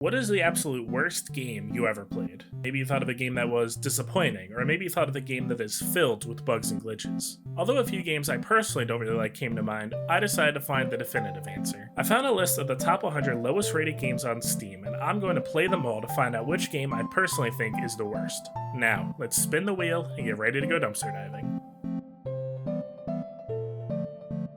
What is the absolute worst game you ever played? Maybe you thought of a game that was disappointing, or maybe you thought of a game that is filled with bugs and glitches. Although a few games I personally don't really like came to mind, I decided to find the definitive answer. I found a list of the top 100 lowest rated games on Steam, and I'm going to play them all to find out which game I personally think is the worst. Now, let's spin the wheel and get ready to go dumpster diving.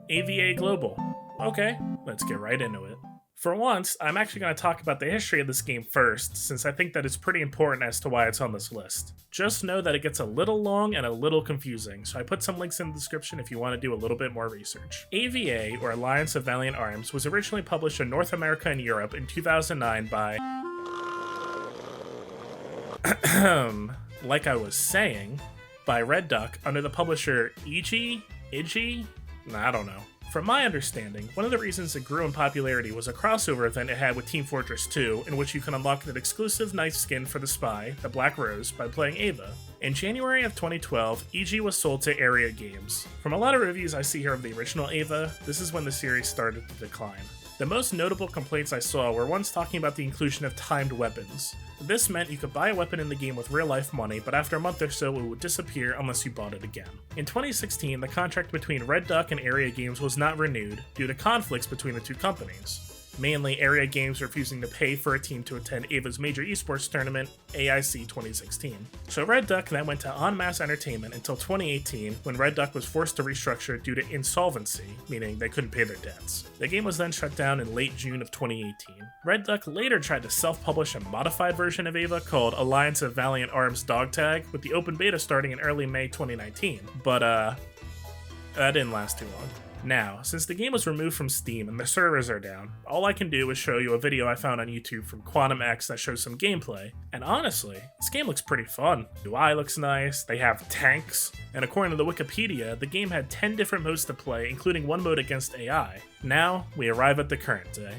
A.V.A Global. Okay, let's get right into it. For once, I'm actually going to talk about the history of this game first, since I think that it's pretty important as to why it's on this list. Just know that it gets a little long and a little confusing, so I put some links in the description if you want to do a little bit more research. A.V.A, or Alliance of Valiant Arms, was originally published in North America and Europe in 2009 by... like I was saying, by Red Duck under the publisher I don't know. From my understanding, one of the reasons it grew in popularity was a crossover event it had with Team Fortress 2, in which you can unlock an exclusive knife skin for the spy, the Black Rose, by playing A.V.A. In January of 2012, EG was sold to A.V.A Games. From a lot of reviews I see here of the original A.V.A, this is when the series started to decline. The most notable complaints I saw were ones talking about the inclusion of timed weapons. This meant you could buy a weapon in the game with real-life money, but after a month or so it would disappear unless you bought it again. In 2016, the contract between Red Duck and A.V.A Games was not renewed due to conflicts between the two companies. Mainly, A.V.A Games refusing to pay for a team to attend A.V.A's major esports tournament, AIC 2016. So Red Duck then went to En Masse Entertainment until 2018, when Red Duck was forced to restructure due to insolvency, meaning they couldn't pay their debts. The game was then shut down in late June of 2018. Red Duck later tried to self-publish a modified version of A.V.A called Alliance of Valiant Arms Dog Tag, with the open beta starting in early May 2019, but that didn't last too long. Now, since the game was removed from Steam and the servers are down, all I can do is show you a video I found on YouTube from Quantum X that shows some gameplay, and honestly, this game looks pretty fun. The UI looks nice, they have tanks, and according to the Wikipedia, the game had 10 different modes to play, including one mode against AI. Now, we arrive at the current day.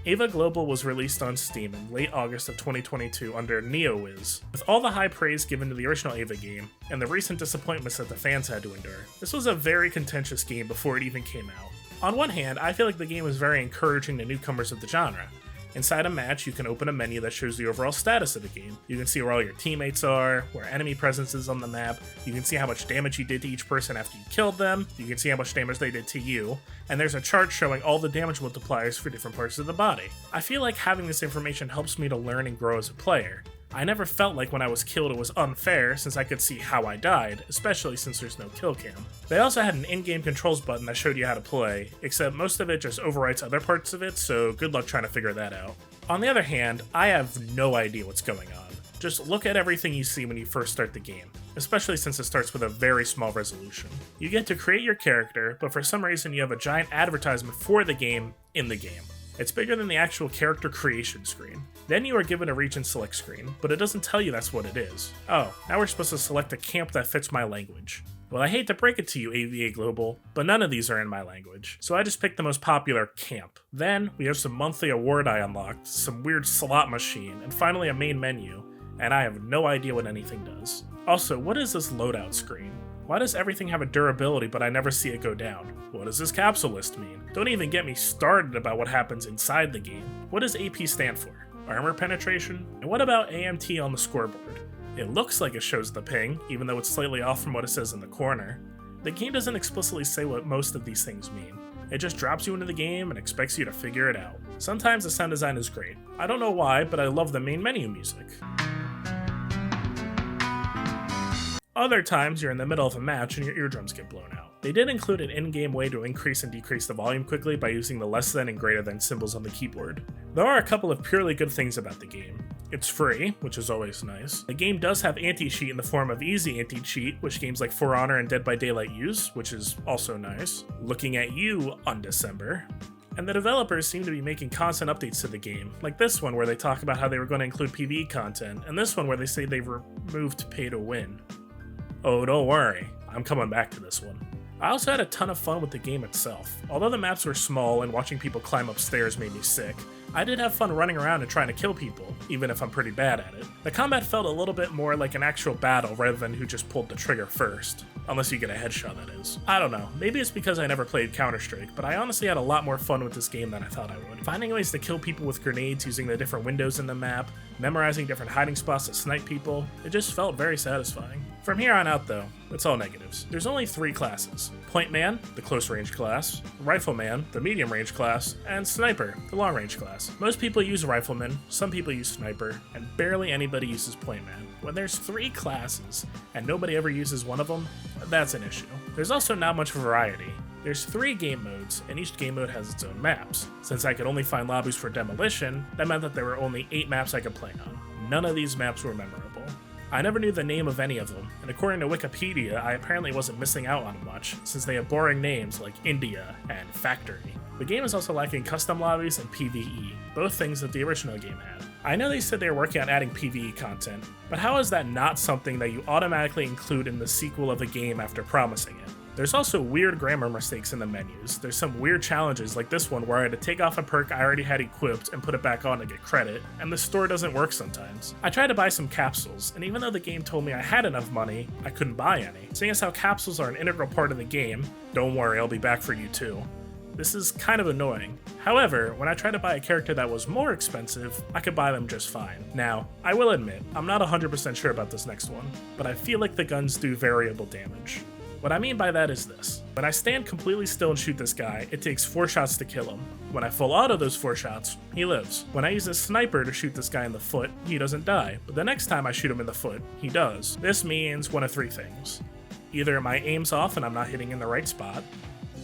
A.V.A Global was released on Steam in late August of 2022 under NeoWiz. With all the high praise given to the original A.V.A game, and the recent disappointments that the fans had to endure, this was a very contentious game before it even came out. On one hand, I feel like the game was very encouraging to newcomers of the genre. Inside a match, you can open a menu that shows the overall status of the game. You can see where all your teammates are, where enemy presence is on the map, you can see how much damage you did to each person after you killed them, you can see how much damage they did to you, and there's a chart showing all the damage multipliers for different parts of the body. I feel like having this information helps me to learn and grow as a player. I never felt like when I was killed it was unfair since I could see how I died, especially since there's no kill cam. They also had an in-game controls button that showed you how to play, except most of it just overwrites other parts of it, so good luck trying to figure that out. On the other hand, I have no idea what's going on. Just look at everything you see when you first start the game, especially since it starts with a very small resolution. You get to create your character, but for some reason you have a giant advertisement for the game in the game. It's bigger than the actual character creation screen. Then you are given a region select screen, but it doesn't tell you that's what it is. Oh, now we're supposed to select a camp that fits my language. Well, I hate to break it to you, A.V.A Global, but none of these are in my language, so I just picked the most popular camp. Then, we have some monthly award I unlocked, some weird slot machine, and finally a main menu, and I have no idea what anything does. Also, what is this loadout screen? Why does everything have a durability but I never see it go down? What does this capsule list mean? Don't even get me started about what happens inside the game. What does AP stand for? Armor penetration? And what about AMT on the scoreboard? It looks like it shows the ping, even though it's slightly off from what it says in the corner. The game doesn't explicitly say what most of these things mean. It just drops you into the game and expects you to figure it out. Sometimes the sound design is great. I don't know why, but I love the main menu music. Other times, you're in the middle of a match and your eardrums get blown out. They did include an in-game way to increase and decrease the volume quickly by using the less than and greater than symbols on the keyboard. There are a couple of purely good things about the game. It's free, which is always nice. The game does have anti-cheat in the form of easy anti-cheat, which games like For Honor and Dead by Daylight use, which is also nice. Looking at you, Undecember. And the developers seem to be making constant updates to the game, like this one where they talk about how they were going to include PvE content, and this one where they say they've removed pay to win. Oh, don't worry, I'm coming back to this one. I also had a ton of fun with the game itself. Although the maps were small and watching people climb upstairs made me sick, I did have fun running around and trying to kill people, even if I'm pretty bad at it. The combat felt a little bit more like an actual battle rather than who just pulled the trigger first. Unless you get a headshot, that is. I don't know, maybe it's because I never played Counter-Strike, but I honestly had a lot more fun with this game than I thought I would. Finding ways to kill people with grenades using the different windows in the map, memorizing different hiding spots to snipe people, it just felt very satisfying. From here on out though, it's all negatives. There's only 3 classes: Point Man, the close range class, Rifleman, the medium range class, and Sniper, the long range class. Most people use Rifleman, some people use Sniper, and barely anybody uses Point Man. When there's 3 classes, and nobody ever uses one of them, that's an issue. There's also not much variety. There's 3 game modes, and each game mode has its own maps. Since I could only find lobbies for Demolition, that meant that there were only 8 maps I could play on. None of these maps were memorable. I never knew the name of any of them, and according to Wikipedia, I apparently wasn't missing out on much, since they have boring names like India and Factory. The game is also lacking custom lobbies and PvE, both things that the original game had. I know they said they were working on adding PvE content, but how is that not something that you automatically include in the sequel of the game after promising it? There's also weird grammar mistakes in the menus. There's some weird challenges like this one where I had to take off a perk I already had equipped and put it back on to get credit, and the store doesn't work sometimes. I tried to buy some capsules, and even though the game told me I had enough money, I couldn't buy any. Seeing as how capsules are an integral part of the game, don't worry, I'll be back for you too. This is kind of annoying. However, when I tried to buy a character that was more expensive, I could buy them just fine. Now, I will admit, I'm not 100% sure about this next one, but I feel like the guns do variable damage. What I mean by that is this. When I stand completely still and shoot this guy, it takes 4 shots to kill him. When I full auto those 4 shots, he lives. When I use a sniper to shoot this guy in the foot, he doesn't die. But the next time I shoot him in the foot, he does. This means one of 3 things. Either my aim's off and I'm not hitting in the right spot,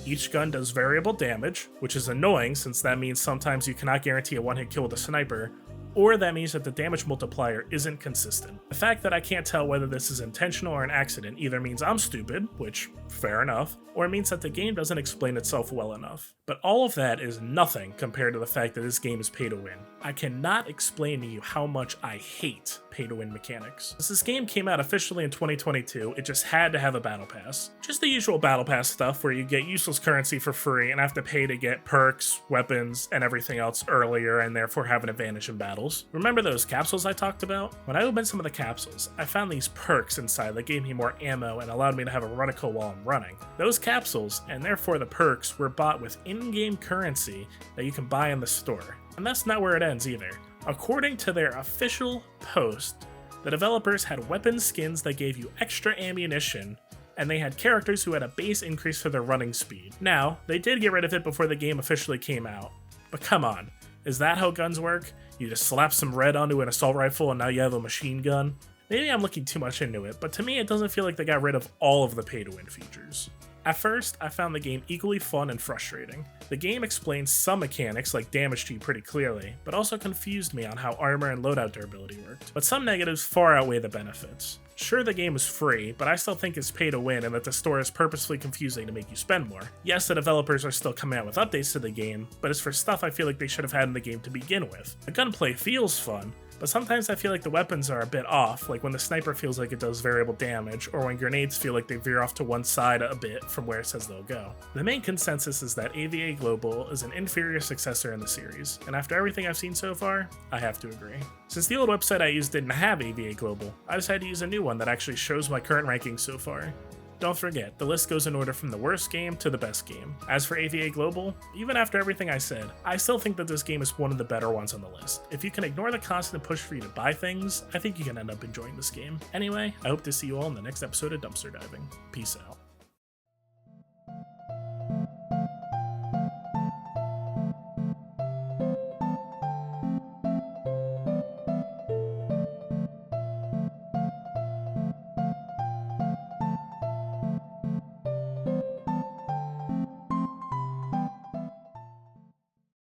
each gun does variable damage, which is annoying since that means sometimes you cannot guarantee a one-hit kill with a sniper, or that means that the damage multiplier isn't consistent. The fact that I can't tell whether this is intentional or an accident either means I'm stupid, which, fair enough, or it means that the game doesn't explain itself well enough. But all of that is nothing compared to the fact that this game is pay to win. I cannot explain to you how much I hate pay to win mechanics. Since this game came out officially in 2022, it just had to have a battle pass. Just the usual battle pass stuff where you get useless currency for free and have to pay to get perks, weapons, and everything else earlier and therefore have an advantage in battles. Remember those capsules I talked about? When I opened some of the capsules, I found these perks inside that gave me more ammo and allowed me to have a reticle while I'm running. Those capsules, and therefore the perks, were bought with in-game currency that you can buy in the store. And that's not where it ends either. According to their official post, the developers had weapon skins that gave you extra ammunition, and they had characters who had a base increase for their running speed. Now, they did get rid of it before the game officially came out, but come on, is that how guns work? You just slap some red onto an assault rifle and now you have a machine gun? Maybe I'm looking too much into it, but to me it doesn't feel like they got rid of all of the pay-to-win features. At first, I found the game equally fun and frustrating. The game explains some mechanics like damage to you pretty clearly, but also confused me on how armor and loadout durability worked. But some negatives far outweigh the benefits. Sure, the game is free, but I still think it's pay to win and that the store is purposefully confusing to make you spend more. Yes, the developers are still coming out with updates to the game, but it's for stuff I feel like they should have had in the game to begin with. The gunplay feels fun, but sometimes I feel like the weapons are a bit off, like when the sniper feels like it does variable damage, or when grenades feel like they veer off to one side a bit from where it says they'll go. The main consensus is that A.V.A Global is an inferior successor in the series, and after everything I've seen so far, I have to agree. Since the old website I used didn't have A.V.A Global, I decided to use a new one that actually shows my current rankings so far. Don't forget, the list goes in order from the worst game to the best game. As for A.V.A Global, even after everything I said, I still think that this game is one of the better ones on the list. If you can ignore the constant push for you to buy things, I think you can end up enjoying this game. Anyway, I hope to see you all in the next episode of Dumpster Diving. Peace out.